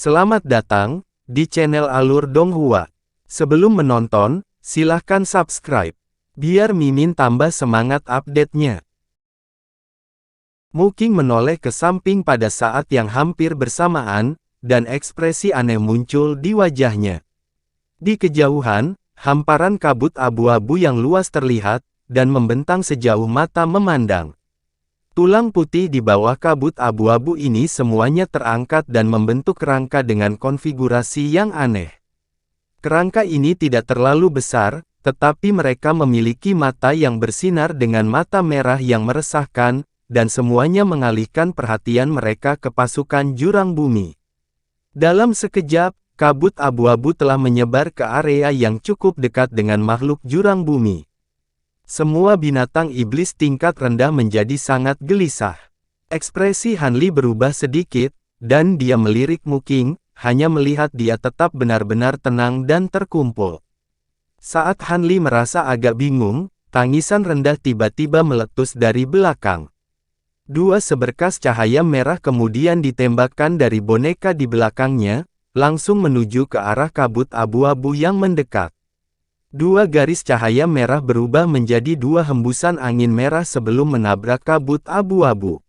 Selamat datang di channel Alur Donghua. Sebelum menonton, silahkan subscribe, biar Mimin tambah semangat update-nya. Muking menoleh ke samping pada saat yang hampir bersamaan, dan ekspresi aneh muncul di wajahnya. Di kejauhan, hamparan kabut abu-abu yang luas terlihat, dan membentang sejauh mata memandang. Tulang putih di bawah kabut abu-abu ini semuanya terangkat dan membentuk kerangka dengan konfigurasi yang aneh. Kerangka ini tidak terlalu besar, tetapi mereka memiliki mata yang bersinar dengan mata merah yang meresahkan, dan semuanya mengalihkan perhatian mereka ke pasukan jurang bumi. Dalam sekejap, kabut abu-abu telah menyebar ke area yang cukup dekat dengan makhluk jurang bumi. Semua binatang iblis tingkat rendah menjadi sangat gelisah. Ekspresi Hanli berubah sedikit, dan dia melirik Muking, hanya melihat dia tetap benar-benar tenang dan terkumpul. Saat Hanli merasa agak bingung, tangisan rendah tiba-tiba meletus dari belakang. Dua seberkas cahaya merah kemudian ditembakkan dari boneka di belakangnya, langsung menuju ke arah kabut abu-abu yang mendekat. Dua garis cahaya merah berubah menjadi dua hembusan angin merah sebelum menabrak kabut abu-abu.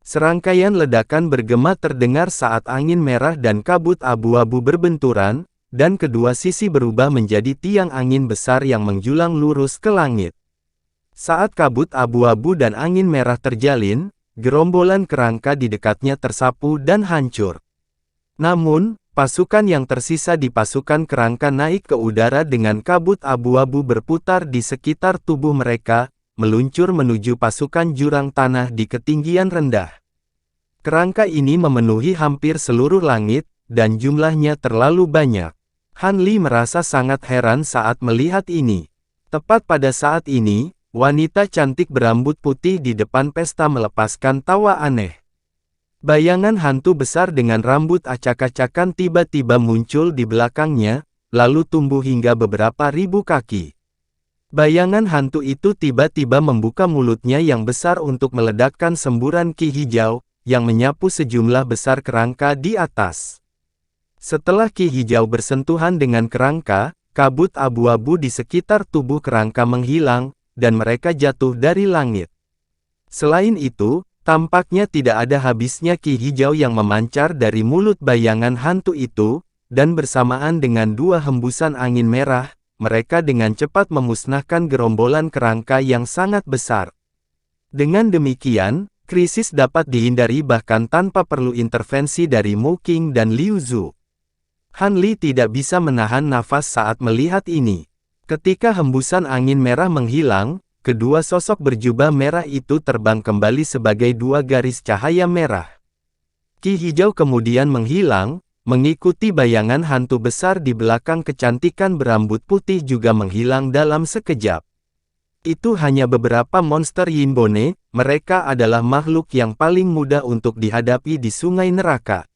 Serangkaian ledakan bergema terdengar saat angin merah dan kabut abu-abu berbenturan, dan kedua sisi berubah menjadi tiang angin besar yang menjulang lurus ke langit. Saat kabut abu-abu dan angin merah terjalin, gerombolan kerangka di dekatnya tersapu dan hancur. Namun, pasukan yang tersisa di pasukan kerangka naik ke udara dengan kabut abu-abu berputar di sekitar tubuh mereka, meluncur menuju pasukan jurang tanah di ketinggian rendah. Kerangka ini memenuhi hampir seluruh langit, dan jumlahnya terlalu banyak. Hanli merasa sangat heran saat melihat ini. Tepat pada saat ini, wanita cantik berambut putih di depan pesta melepaskan tawa aneh. Bayangan hantu besar dengan rambut acak-acakan tiba-tiba muncul di belakangnya, lalu tumbuh hingga beberapa ribu kaki. Bayangan hantu itu tiba-tiba membuka mulutnya yang besar untuk meledakkan semburan ki hijau, yang menyapu sejumlah besar kerangka di atas. Setelah ki hijau bersentuhan dengan kerangka, kabut abu-abu di sekitar tubuh kerangka menghilang, dan mereka jatuh dari langit. Selain itu, tampaknya tidak ada habisnya ki hijau yang memancar dari mulut bayangan hantu itu, dan bersamaan dengan dua hembusan angin merah, mereka dengan cepat memusnahkan gerombolan kerangka yang sangat besar. Dengan demikian, krisis dapat dihindari bahkan tanpa perlu intervensi dari Muking dan Liu Zhu. Hanli tidak bisa menahan nafas saat melihat ini. Ketika hembusan angin merah menghilang, kedua sosok berjubah merah itu terbang kembali sebagai dua garis cahaya merah. Ki hijau kemudian menghilang, mengikuti bayangan hantu besar di belakang. Kecantikan berambut putih juga menghilang dalam sekejap. Itu hanya beberapa monster Yinbone, mereka adalah makhluk yang paling mudah untuk dihadapi di sungai neraka.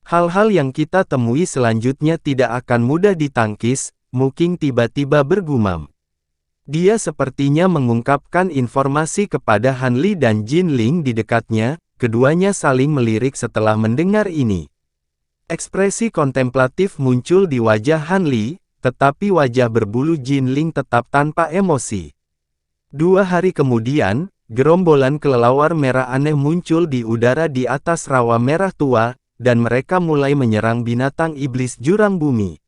Hal-hal yang kita temui selanjutnya tidak akan mudah ditangkis, Muking tiba-tiba bergumam. Dia sepertinya mengungkapkan informasi kepada Hanli dan Jin Ling di dekatnya, keduanya saling melirik setelah mendengar ini. Ekspresi kontemplatif muncul di wajah Hanli, tetapi wajah berbulu Jin Ling tetap tanpa emosi. 2 hari kemudian, gerombolan kelelawar merah aneh muncul di udara di atas rawa merah tua, dan mereka mulai menyerang binatang iblis jurang bumi.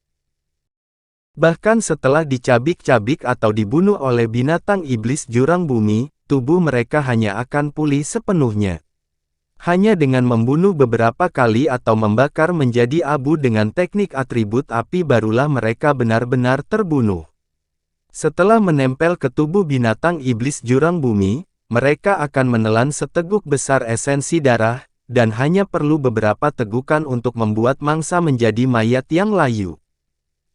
Bahkan setelah dicabik-cabik atau dibunuh oleh binatang iblis jurang bumi, tubuh mereka hanya akan pulih sepenuhnya. Hanya dengan membunuh beberapa kali atau membakar menjadi abu dengan teknik atribut api barulah mereka benar-benar terbunuh. Setelah menempel ke tubuh binatang iblis jurang bumi, mereka akan menelan seteguk besar esensi darah, dan hanya perlu beberapa tegukan untuk membuat mangsa menjadi mayat yang layu.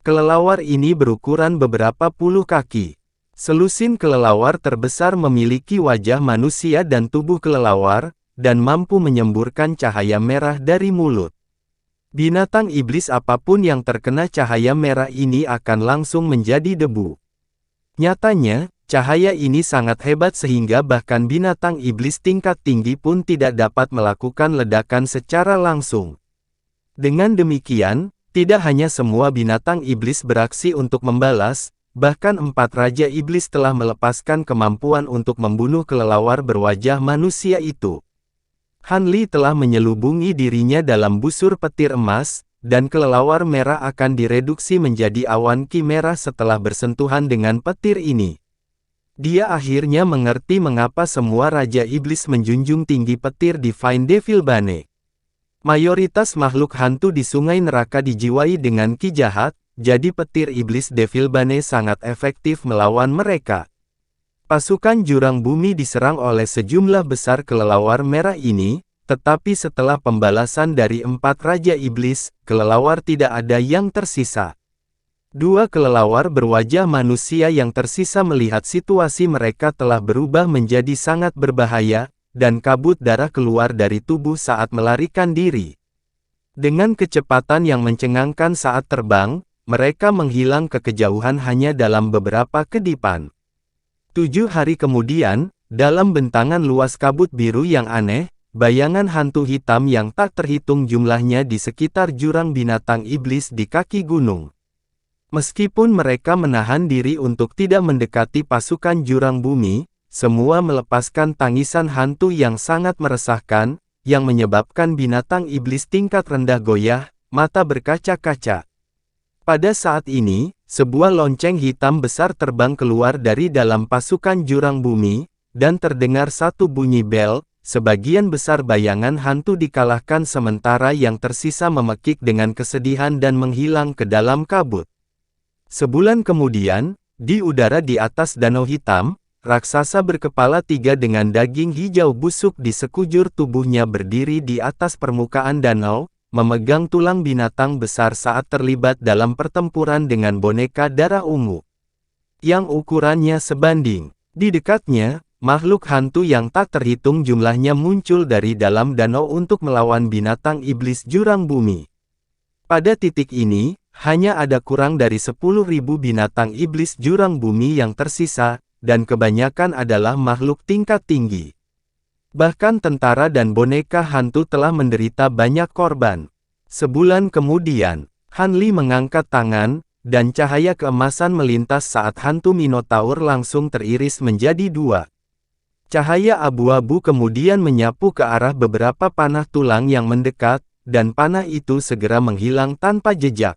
Kelelawar ini berukuran beberapa puluh kaki. Selusin kelelawar terbesar memiliki wajah manusia dan tubuh kelelawar, dan mampu menyemburkan cahaya merah dari mulut. Binatang iblis apapun yang terkena cahaya merah ini akan langsung menjadi debu. Nyatanya, cahaya ini sangat hebat sehingga bahkan binatang iblis tingkat tinggi pun tidak dapat melakukan ledakan secara langsung. Dengan demikian, tidak hanya semua binatang iblis beraksi untuk membalas, bahkan 4 Raja Iblis telah melepaskan kemampuan untuk membunuh kelelawar berwajah manusia itu. Han Li telah menyelubungi dirinya dalam busur petir emas, dan kelelawar merah akan direduksi menjadi awan ki merah setelah bersentuhan dengan petir ini. Dia akhirnya mengerti mengapa semua Raja Iblis menjunjung tinggi petir Divine Devil Bane. Mayoritas makhluk hantu di sungai neraka dijiwai dengan ki jahat, jadi petir iblis Devil Bane sangat efektif melawan mereka. Pasukan jurang bumi diserang oleh sejumlah besar kelelawar merah ini, tetapi setelah pembalasan dari 4 Raja Iblis, kelelawar tidak ada yang tersisa. 2 kelelawar berwajah manusia yang tersisa melihat situasi mereka telah berubah menjadi sangat berbahaya, dan kabut darah keluar dari tubuh saat melarikan diri. Dengan kecepatan yang mencengangkan saat terbang, mereka menghilang ke kejauhan hanya dalam beberapa kedipan. 7 hari kemudian, dalam bentangan luas kabut biru yang aneh, bayangan hantu hitam yang tak terhitung jumlahnya di sekitar jurang binatang iblis di kaki gunung. Meskipun mereka menahan diri untuk tidak mendekati pasukan jurang bumi, semua melepaskan tangisan hantu yang sangat meresahkan, yang menyebabkan binatang iblis tingkat rendah goyah, mata berkaca-kaca. Pada saat ini, sebuah lonceng hitam besar terbang keluar dari dalam pasukan jurang bumi, dan terdengar satu bunyi bel. Sebagian besar bayangan hantu dikalahkan sementara yang tersisa memekik dengan kesedihan dan menghilang ke dalam kabut. Sebulan kemudian, di udara di atas danau hitam, raksasa berkepala 3 dengan daging hijau busuk di sekujur tubuhnya berdiri di atas permukaan danau, memegang tulang binatang besar saat terlibat dalam pertempuran dengan boneka darah ungu, yang ukurannya sebanding. Di dekatnya, makhluk hantu yang tak terhitung jumlahnya muncul dari dalam danau untuk melawan binatang iblis jurang bumi. Pada titik ini, hanya ada kurang dari 10.000 binatang iblis jurang bumi yang tersisa, dan kebanyakan adalah makhluk tingkat tinggi. Bahkan tentara dan boneka hantu telah menderita banyak korban. Sebulan kemudian, Han Li mengangkat tangan, dan cahaya keemasan melintas saat hantu Minotaur langsung teriris menjadi 2. Cahaya abu-abu kemudian menyapu ke arah beberapa panah tulang yang mendekat, dan panah itu segera menghilang tanpa jejak.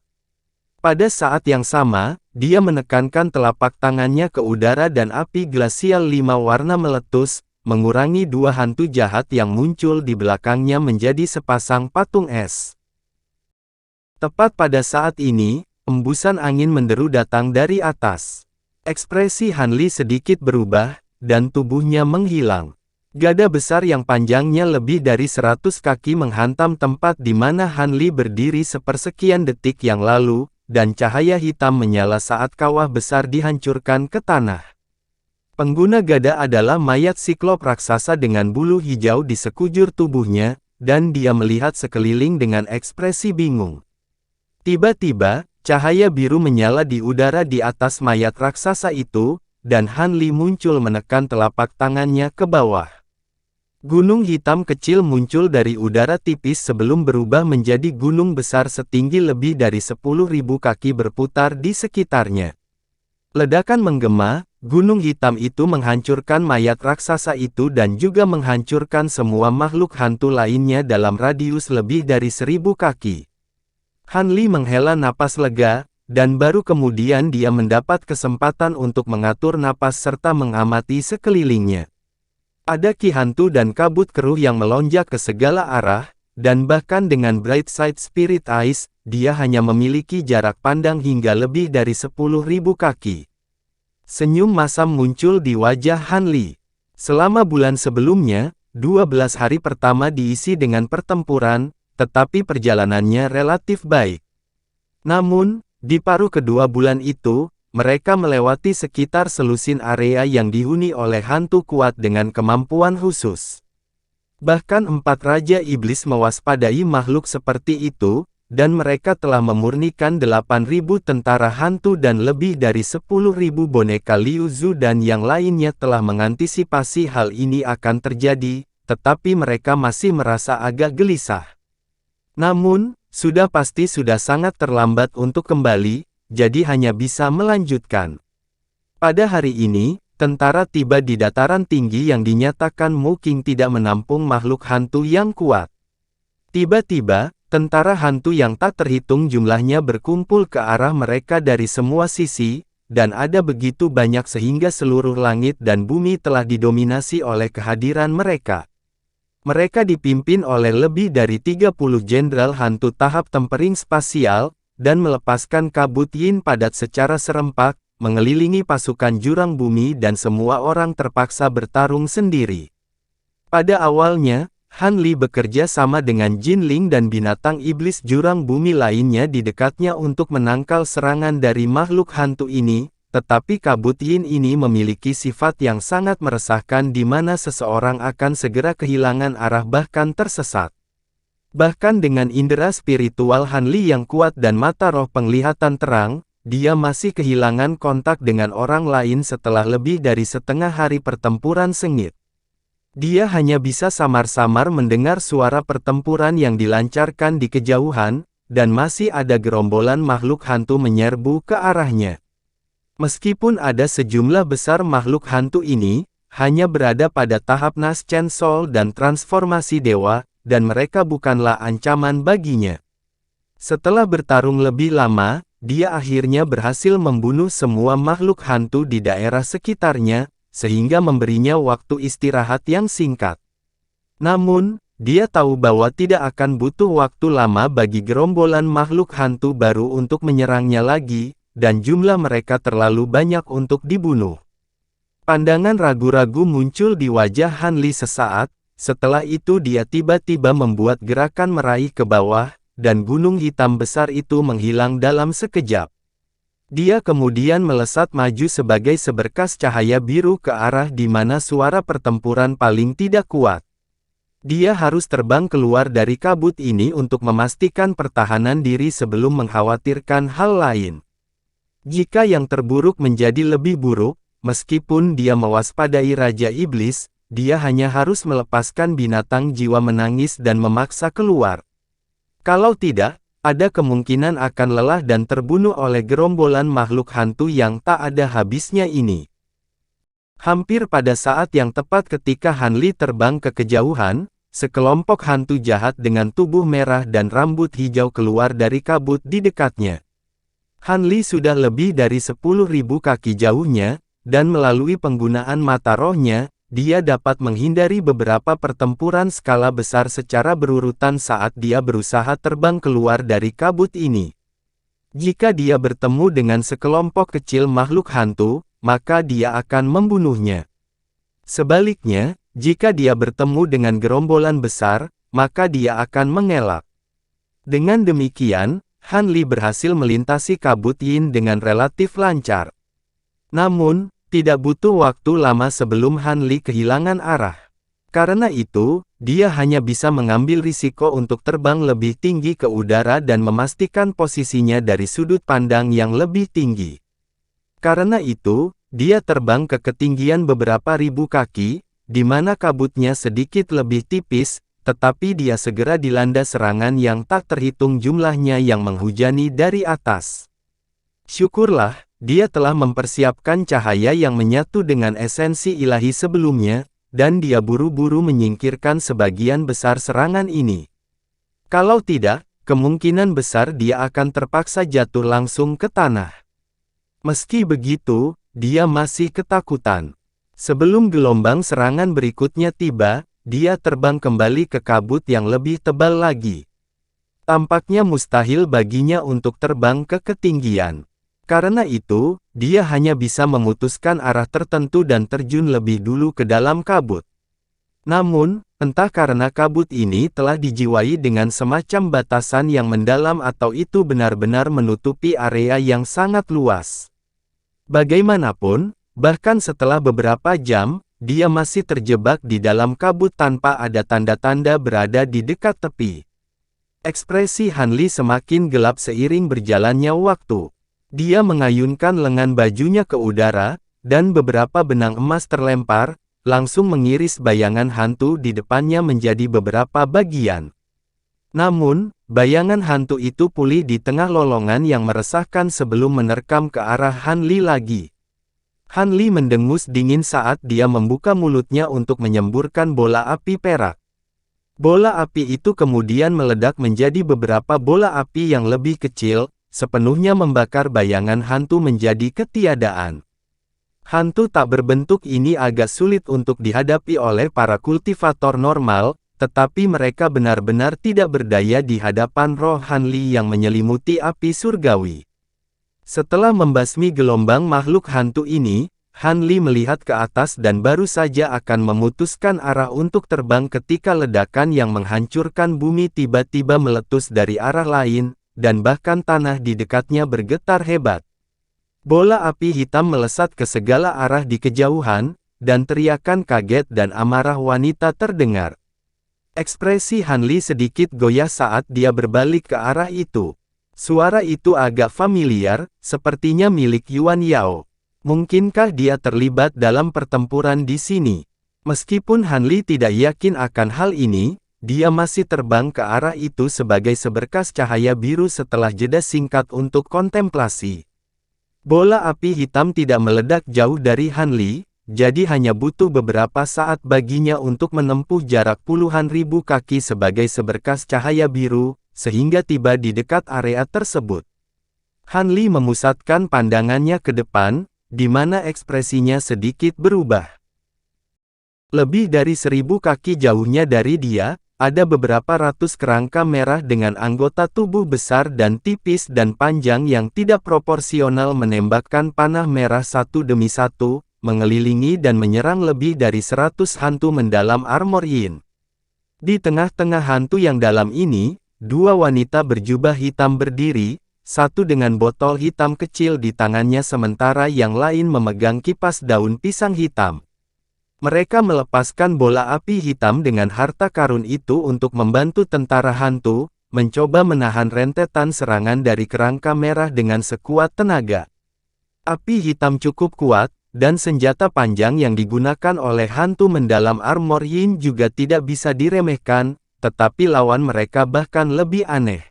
Pada saat yang sama, dia menekankan telapak tangannya ke udara dan api glasial 5 warna meletus, mengurangi 2 hantu jahat yang muncul di belakangnya menjadi sepasang patung es. Tepat pada saat ini, embusan angin menderu datang dari atas. Ekspresi Han Li sedikit berubah, dan tubuhnya menghilang. Gada besar yang panjangnya lebih dari 100 kaki menghantam tempat di mana Han Li berdiri sepersekian detik yang lalu, dan cahaya hitam menyala saat kawah besar dihancurkan ke tanah. Pengguna gada adalah mayat siklop raksasa dengan bulu hijau di sekujur tubuhnya, dan dia melihat sekeliling dengan ekspresi bingung. Tiba-tiba, cahaya biru menyala di udara di atas mayat raksasa itu, dan Han Li muncul menekan telapak tangannya ke bawah. Gunung hitam kecil muncul dari udara tipis sebelum berubah menjadi gunung besar setinggi lebih dari 10.000 kaki berputar di sekitarnya. Ledakan menggema, gunung hitam itu menghancurkan mayat raksasa itu dan juga menghancurkan semua makhluk hantu lainnya dalam radius lebih dari 1.000 kaki. Han Li menghela napas lega, dan baru kemudian dia mendapat kesempatan untuk mengatur napas serta mengamati sekelilingnya. Ada ki hantu dan kabut keruh yang melonjak ke segala arah, dan bahkan dengan Bright Side Spirit Eyes, dia hanya memiliki jarak pandang hingga lebih dari 10.000 kaki. Senyum masam muncul di wajah Han Li. Selama bulan sebelumnya, 12 hari pertama diisi dengan pertempuran, tetapi perjalanannya relatif baik. Namun, di paruh kedua bulan itu, mereka melewati sekitar selusin area yang dihuni oleh hantu kuat dengan kemampuan khusus. Bahkan 4 Raja Iblis mewaspadai makhluk seperti itu, dan mereka telah memurnikan 8.000 tentara hantu dan lebih dari 10.000 boneka Liu Zu dan yang lainnya telah mengantisipasi hal ini akan terjadi, tetapi mereka masih merasa agak gelisah. Namun, Sudah pasti sudah sangat terlambat untuk kembali, jadi hanya bisa melanjutkan. Pada hari ini, tentara tiba di dataran tinggi yang dinyatakan Mu Qing tidak menampung makhluk hantu yang kuat. Tiba-tiba, tentara hantu yang tak terhitung jumlahnya berkumpul ke arah mereka dari semua sisi, dan ada begitu banyak sehingga seluruh langit dan bumi telah didominasi oleh kehadiran mereka. Mereka dipimpin oleh lebih dari 30 jenderal hantu tahap tempering spasial, dan melepaskan kabut yin padat secara serempak, mengelilingi pasukan jurang bumi dan semua orang terpaksa bertarung sendiri. Pada awalnya, Han Li bekerja sama dengan Jin Ling dan binatang iblis jurang bumi lainnya di dekatnya untuk menangkal serangan dari makhluk hantu ini, tetapi kabut yin ini memiliki sifat yang sangat meresahkan di mana seseorang akan segera kehilangan arah bahkan tersesat. Bahkan dengan indera spiritual Han Li yang kuat dan mata roh penglihatan terang, dia masih kehilangan kontak dengan orang lain setelah lebih dari setengah hari pertempuran sengit. Dia hanya bisa samar-samar mendengar suara pertempuran yang dilancarkan di kejauhan, dan masih ada gerombolan makhluk hantu menyerbu ke arahnya. Meskipun ada sejumlah besar makhluk hantu ini, hanya berada pada tahap Naschen Soul dan transformasi dewa, dan mereka bukanlah ancaman baginya. Setelah bertarung lebih lama, dia akhirnya berhasil membunuh semua makhluk hantu di daerah sekitarnya, sehingga memberinya waktu istirahat yang singkat. Namun, dia tahu bahwa tidak akan butuh waktu lama bagi gerombolan makhluk hantu baru untuk menyerangnya lagi, dan jumlah mereka terlalu banyak untuk dibunuh. Pandangan ragu-ragu muncul di wajah Han Li sesaat, setelah itu dia tiba-tiba membuat gerakan meraih ke bawah, dan gunung hitam besar itu menghilang dalam sekejap. Dia kemudian melesat maju sebagai seberkas cahaya biru ke arah di mana suara pertempuran paling tidak kuat. Dia harus terbang keluar dari kabut ini untuk memastikan pertahanan diri sebelum mengkhawatirkan hal lain. Jika yang terburuk menjadi lebih buruk, meskipun dia mewaspadai Raja Iblis, dia hanya harus melepaskan binatang jiwa menangis dan memaksa keluar. Kalau tidak, ada kemungkinan akan lelah dan terbunuh oleh gerombolan makhluk hantu yang tak ada habisnya ini. Hampir pada saat yang tepat ketika Han Li terbang ke kejauhan, sekelompok hantu jahat dengan tubuh merah dan rambut hijau keluar dari kabut di dekatnya. Han Li sudah lebih dari 10.000 kaki jauhnya, dan melalui penggunaan mata rohnya, dia dapat menghindari beberapa pertempuran skala besar secara berurutan saat dia berusaha terbang keluar dari kabut ini. Jika dia bertemu dengan sekelompok kecil makhluk hantu, maka dia akan membunuhnya. Sebaliknya, jika dia bertemu dengan gerombolan besar, maka dia akan mengelak. Dengan demikian, Han Li berhasil melintasi kabut yin dengan relatif lancar. Namun, tidak butuh waktu lama sebelum Han Li kehilangan arah. Karena itu, dia hanya bisa mengambil risiko untuk terbang lebih tinggi ke udara dan memastikan posisinya dari sudut pandang yang lebih tinggi. Karena itu, dia terbang ke ketinggian beberapa ribu kaki, di mana kabutnya sedikit lebih tipis, tetapi dia segera dilanda serangan yang tak terhitung jumlahnya yang menghujani dari atas. Syukurlah, dia telah mempersiapkan cahaya yang menyatu dengan esensi ilahi sebelumnya, dan dia buru-buru menyingkirkan sebagian besar serangan ini. Kalau tidak, kemungkinan besar dia akan terpaksa jatuh langsung ke tanah. Meski begitu, dia masih ketakutan. Sebelum gelombang serangan berikutnya tiba, dia terbang kembali ke kabut yang lebih tebal lagi. Tampaknya mustahil baginya untuk terbang ke ketinggian. Karena itu, dia hanya bisa memutuskan arah tertentu dan terjun lebih dulu ke dalam kabut. Namun, entah karena kabut ini telah dijiwai dengan semacam batasan yang mendalam atau itu benar-benar menutupi area yang sangat luas. Bagaimanapun, bahkan setelah beberapa jam, dia masih terjebak di dalam kabut tanpa ada tanda-tanda berada di dekat tepi. Ekspresi Han Li semakin gelap seiring berjalannya waktu. Dia mengayunkan lengan bajunya ke udara, dan beberapa benang emas terlempar, langsung mengiris bayangan hantu di depannya menjadi beberapa bagian. Namun, bayangan hantu itu pulih di tengah lolongan yang meresahkan sebelum menerkam ke arah Han Li lagi. Han Li mendengus dingin saat dia membuka mulutnya untuk menyemburkan bola api perak. Bola api itu kemudian meledak menjadi beberapa bola api yang lebih kecil, sepenuhnya membakar bayangan hantu menjadi ketiadaan. Hantu tak berbentuk ini agak sulit untuk dihadapi oleh para kultivator normal, tetapi mereka benar-benar tidak berdaya di hadapan roh Han Li yang menyelimuti api surgawi. Setelah membasmi gelombang makhluk hantu ini, Han Li melihat ke atas dan baru saja akan memutuskan arah untuk terbang ketika ledakan yang menghancurkan bumi tiba-tiba meletus dari arah lain, dan bahkan tanah di dekatnya bergetar hebat. Bola api hitam melesat ke segala arah di kejauhan, dan teriakan kaget dan amarah wanita terdengar. Ekspresi Han Li sedikit goyah saat dia berbalik ke arah itu. Suara itu agak familiar, sepertinya milik Yuan Yao. Mungkinkah dia terlibat dalam pertempuran di sini? Meskipun Han Li tidak yakin akan hal ini, dia masih terbang ke arah itu sebagai seberkas cahaya biru setelah jeda singkat untuk kontemplasi. Bola api hitam tidak meledak jauh dari Han Li, jadi hanya butuh beberapa saat baginya untuk menempuh jarak puluhan ribu kaki sebagai seberkas cahaya biru, sehingga tiba di dekat area tersebut. Han Li memusatkan pandangannya ke depan, di mana ekspresinya sedikit berubah. Lebih dari 1000 kaki jauhnya dari dia, ada beberapa ratus kerangka merah dengan anggota tubuh besar dan tipis dan panjang yang tidak proporsional menembakkan panah merah satu demi satu, mengelilingi dan menyerang lebih dari 100 hantu mendalam armor yin. Di tengah-tengah hantu yang dalam ini, dua wanita berjubah hitam berdiri, satu dengan botol hitam kecil di tangannya sementara yang lain memegang kipas daun pisang hitam. Mereka melepaskan bola api hitam dengan harta karun itu untuk membantu tentara hantu, mencoba menahan rentetan serangan dari kerangka merah dengan sekuat tenaga. Api hitam cukup kuat, dan senjata panjang yang digunakan oleh hantu mendalam armor yin juga tidak bisa diremehkan, tetapi lawan mereka bahkan lebih aneh.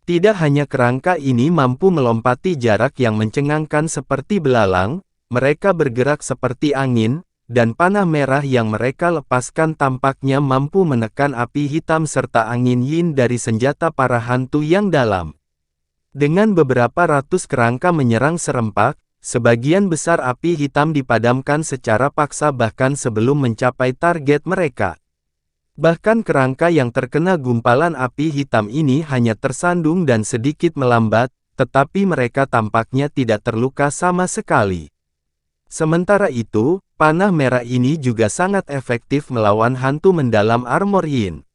Tidak hanya kerangka ini mampu melompati jarak yang mencengangkan seperti belalang, mereka bergerak seperti angin, dan panah merah yang mereka lepaskan tampaknya mampu menekan api hitam serta angin yin dari senjata para hantu yang dalam. Dengan beberapa ratus kerangka menyerang serempak, sebagian besar api hitam dipadamkan secara paksa bahkan sebelum mencapai target mereka. Bahkan kerangka yang terkena gumpalan api hitam ini hanya tersandung dan sedikit melambat, tetapi mereka tampaknya tidak terluka sama sekali. Sementara itu, panah merah ini juga sangat efektif melawan hantu mendalam armor yin.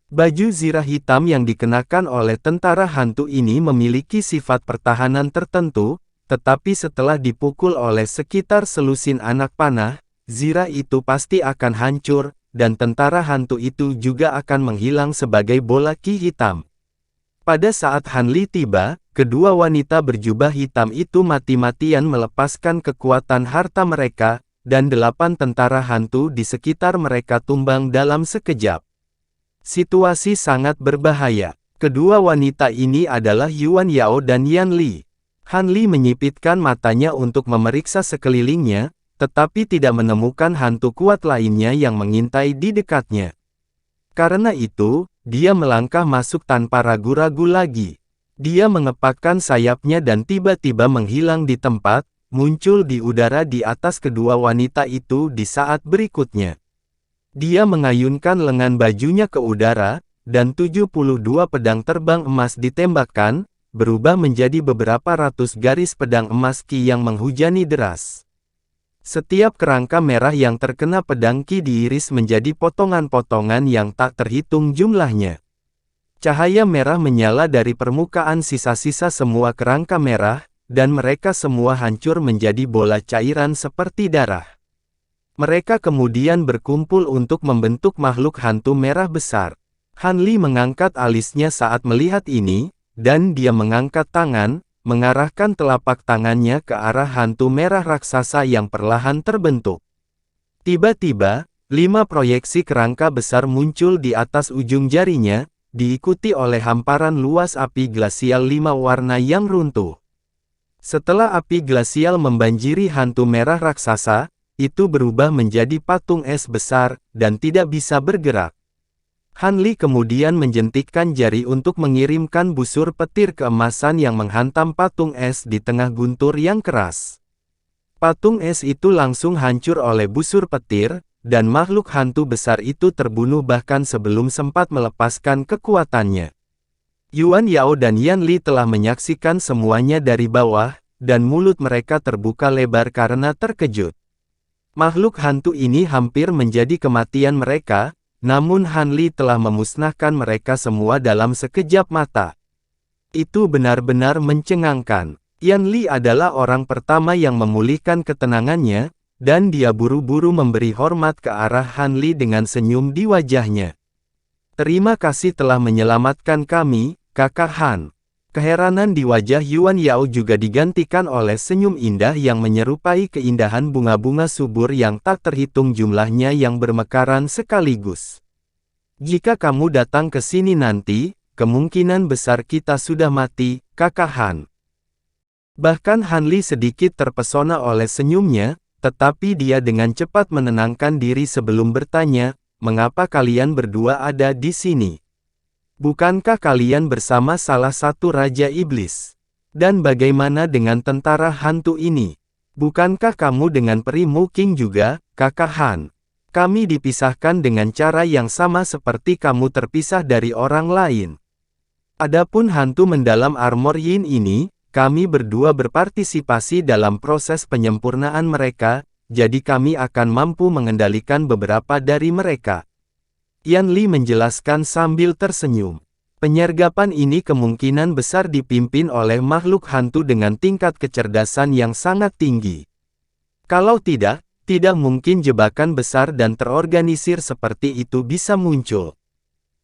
Baju zirah hitam yang dikenakan oleh tentara hantu ini memiliki sifat pertahanan tertentu, tetapi setelah dipukul oleh sekitar selusin anak panah, zirah itu pasti akan hancur, dan tentara hantu itu juga akan menghilang sebagai bola ki hitam. Pada saat Han Li tiba, kedua wanita berjubah hitam itu mati-matian melepaskan kekuatan harta mereka, dan 8 tentara hantu di sekitar mereka tumbang dalam sekejap. Situasi sangat berbahaya. Kedua wanita ini adalah Yuan Yao dan Yan Li. Han Li menyipitkan matanya untuk memeriksa sekelilingnya, tetapi tidak menemukan hantu kuat lainnya yang mengintai di dekatnya. Karena itu, dia melangkah masuk tanpa ragu-ragu lagi. Dia mengepakkan sayapnya dan tiba-tiba menghilang di tempat, muncul di udara di atas kedua wanita itu di saat berikutnya. Dia mengayunkan lengan bajunya ke udara, dan 72 pedang terbang emas ditembakkan, berubah menjadi beberapa ratus garis pedang emas ki yang menghujani deras. Setiap kerangka merah yang terkena pedang ki diiris menjadi potongan-potongan yang tak terhitung jumlahnya. Cahaya merah menyala dari permukaan sisa-sisa semua kerangka merah, dan mereka semua hancur menjadi bola cairan seperti darah. Mereka kemudian berkumpul untuk membentuk makhluk hantu merah besar. Han Li mengangkat alisnya saat melihat ini, dan dia mengangkat tangan, mengarahkan telapak tangannya ke arah hantu merah raksasa yang perlahan terbentuk. Tiba-tiba, 5 proyeksi kerangka besar muncul di atas ujung jarinya, diikuti oleh hamparan luas api glasial 5 warna yang runtuh. Setelah api glasial membanjiri hantu merah raksasa, itu berubah menjadi patung es besar, dan tidak bisa bergerak. Han Li kemudian menjentikkan jari untuk mengirimkan busur petir keemasan yang menghantam patung es di tengah guntur yang keras. Patung es itu langsung hancur oleh busur petir, dan makhluk hantu besar itu terbunuh bahkan sebelum sempat melepaskan kekuatannya. Yuan Yao dan Yan Li telah menyaksikan semuanya dari bawah, dan mulut mereka terbuka lebar karena terkejut. Makhluk hantu ini hampir menjadi kematian mereka, namun Han Li telah memusnahkan mereka semua dalam sekejap mata. Itu benar-benar mencengangkan. Yan Li adalah orang pertama yang memulihkan ketenangannya, dan dia buru-buru memberi hormat ke arah Han Li dengan senyum di wajahnya. Terima kasih telah menyelamatkan kami, Kakak Han. Keheranan di wajah Yuan Yao juga digantikan oleh senyum indah yang menyerupai keindahan bunga-bunga subur yang tak terhitung jumlahnya yang bermekaran sekaligus. Jika kamu datang ke sini nanti, kemungkinan besar kita sudah mati, Kakak Han. Bahkan Han Li sedikit terpesona oleh senyumnya, tetapi dia dengan cepat menenangkan diri sebelum bertanya, mengapa kalian berdua ada di sini? Bukankah kalian bersama salah satu Raja Iblis? Dan bagaimana dengan tentara hantu ini? Bukankah kamu dengan peri Mu Qing juga, Kakak Han? Kami dipisahkan dengan cara yang sama seperti kamu terpisah dari orang lain. Adapun hantu mendalam armor Yin ini, kami berdua berpartisipasi dalam proses penyempurnaan mereka, jadi kami akan mampu mengendalikan beberapa dari mereka. Yan Li menjelaskan sambil tersenyum. Penyergapan ini kemungkinan besar dipimpin oleh makhluk hantu dengan tingkat kecerdasan yang sangat tinggi. Kalau tidak mungkin jebakan besar dan terorganisir seperti itu bisa muncul.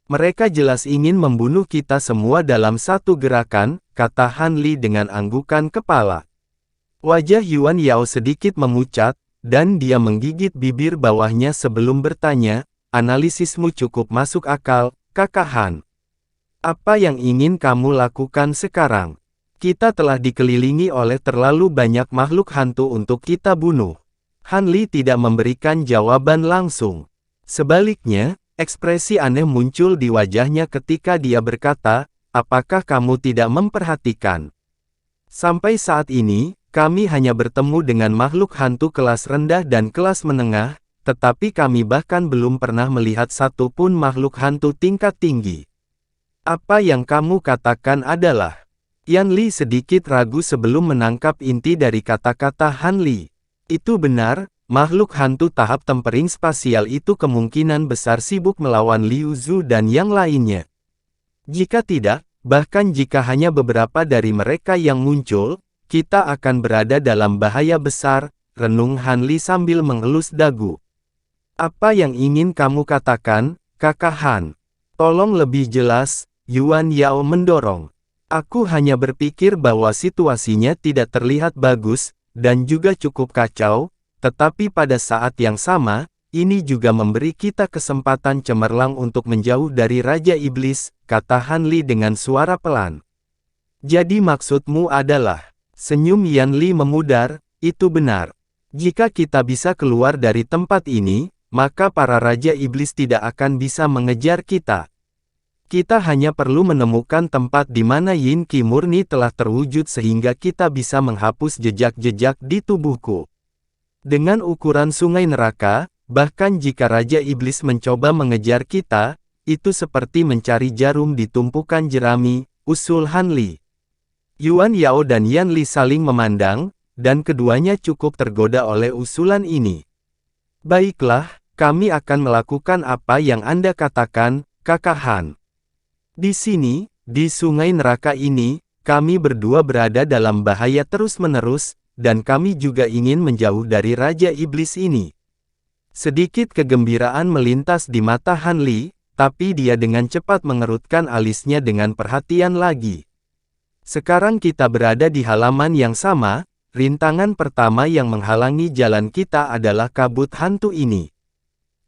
Mereka jelas ingin membunuh kita semua dalam satu gerakan, kata Han Li dengan anggukan kepala. Wajah Yuan Yao sedikit memucat, dan dia menggigit bibir bawahnya sebelum bertanya, analisismu cukup masuk akal, Kakak Han. Apa yang ingin kamu lakukan sekarang? Kita telah dikelilingi oleh terlalu banyak makhluk hantu untuk kita bunuh. Han Li tidak memberikan jawaban langsung. Sebaliknya, ekspresi aneh muncul di wajahnya ketika dia berkata, apakah kamu tidak memperhatikan? Sampai saat ini, kami hanya bertemu dengan makhluk hantu kelas rendah dan kelas menengah, tetapi kami bahkan belum pernah melihat satu pun makhluk hantu tingkat tinggi. Apa yang kamu katakan adalah... Yan Li sedikit ragu sebelum menangkap inti dari kata-kata Han Li. Itu benar, makhluk hantu tahap tempering spasial itu kemungkinan besar sibuk melawan Liu Zhu dan yang lainnya. Jika tidak, bahkan jika hanya beberapa dari mereka yang muncul, kita akan berada dalam bahaya besar, renung Han Li sambil mengelus dagu. Apa yang ingin kamu katakan, Kakak Han? Tolong lebih jelas, Yuan Yao mendorong. Aku hanya berpikir bahwa situasinya tidak terlihat bagus, dan juga cukup kacau, tetapi pada saat yang sama, ini juga memberi kita kesempatan cemerlang untuk menjauh dari Raja Iblis, kata Han Li dengan suara pelan. Jadi maksudmu adalah, senyum Yan Li memudar, itu benar. Jika kita bisa keluar dari tempat ini, maka para Raja Iblis tidak akan bisa mengejar kita. Kita hanya perlu menemukan tempat di mana Yin Qi murni telah terwujud sehingga kita bisa menghapus jejak-jejak di tubuhku. Dengan ukuran sungai neraka, bahkan jika Raja Iblis mencoba mengejar kita, itu seperti mencari jarum di tumpukan jerami, usul Han Li. Yuan Yao dan Yan Li saling memandang, dan keduanya cukup tergoda oleh usulan ini. Baiklah, kami akan melakukan apa yang Anda katakan, Kakak Han. Di sini, di sungai neraka ini, kami berdua berada dalam bahaya terus-menerus, dan kami juga ingin menjauh dari Raja Iblis ini. Sedikit kegembiraan melintas di mata Han Li, tapi dia dengan cepat mengerutkan alisnya dengan perhatian lagi. Sekarang kita berada di halaman yang sama, rintangan pertama yang menghalangi jalan kita adalah kabut hantu ini.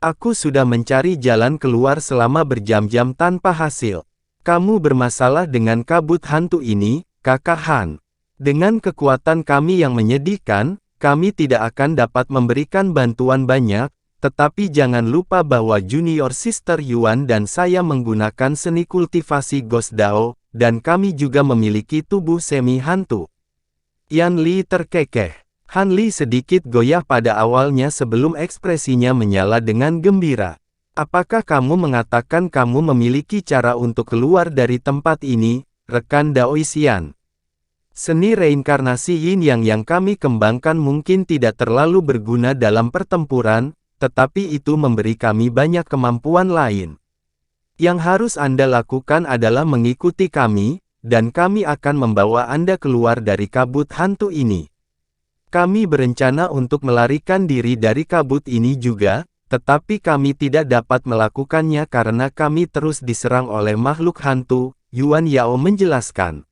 Aku sudah mencari jalan keluar selama berjam-jam tanpa hasil. Kamu bermasalah dengan kabut hantu ini, Kakak Han. Dengan kekuatan kami yang menyedihkan, kami tidak akan dapat memberikan bantuan banyak, tetapi jangan lupa bahwa Junior Sister Yuan dan saya menggunakan seni kultivasi Ghost Dao, dan kami juga memiliki tubuh semi-hantu. Yan Li terkekeh. Han Li sedikit goyah pada awalnya sebelum ekspresinya menyala dengan gembira. Apakah kamu mengatakan kamu memiliki cara untuk keluar dari tempat ini, rekan Daoisian? Seni reinkarnasi Yin yang kami kembangkan mungkin tidak terlalu berguna dalam pertempuran, tetapi itu memberi kami banyak kemampuan lain. Yang harus Anda lakukan adalah mengikuti kami, dan kami akan membawa Anda keluar dari kabut hantu ini. Kami berencana untuk melarikan diri dari kabut ini juga, tetapi kami tidak dapat melakukannya karena kami terus diserang oleh makhluk hantu, Yuan Yao menjelaskan.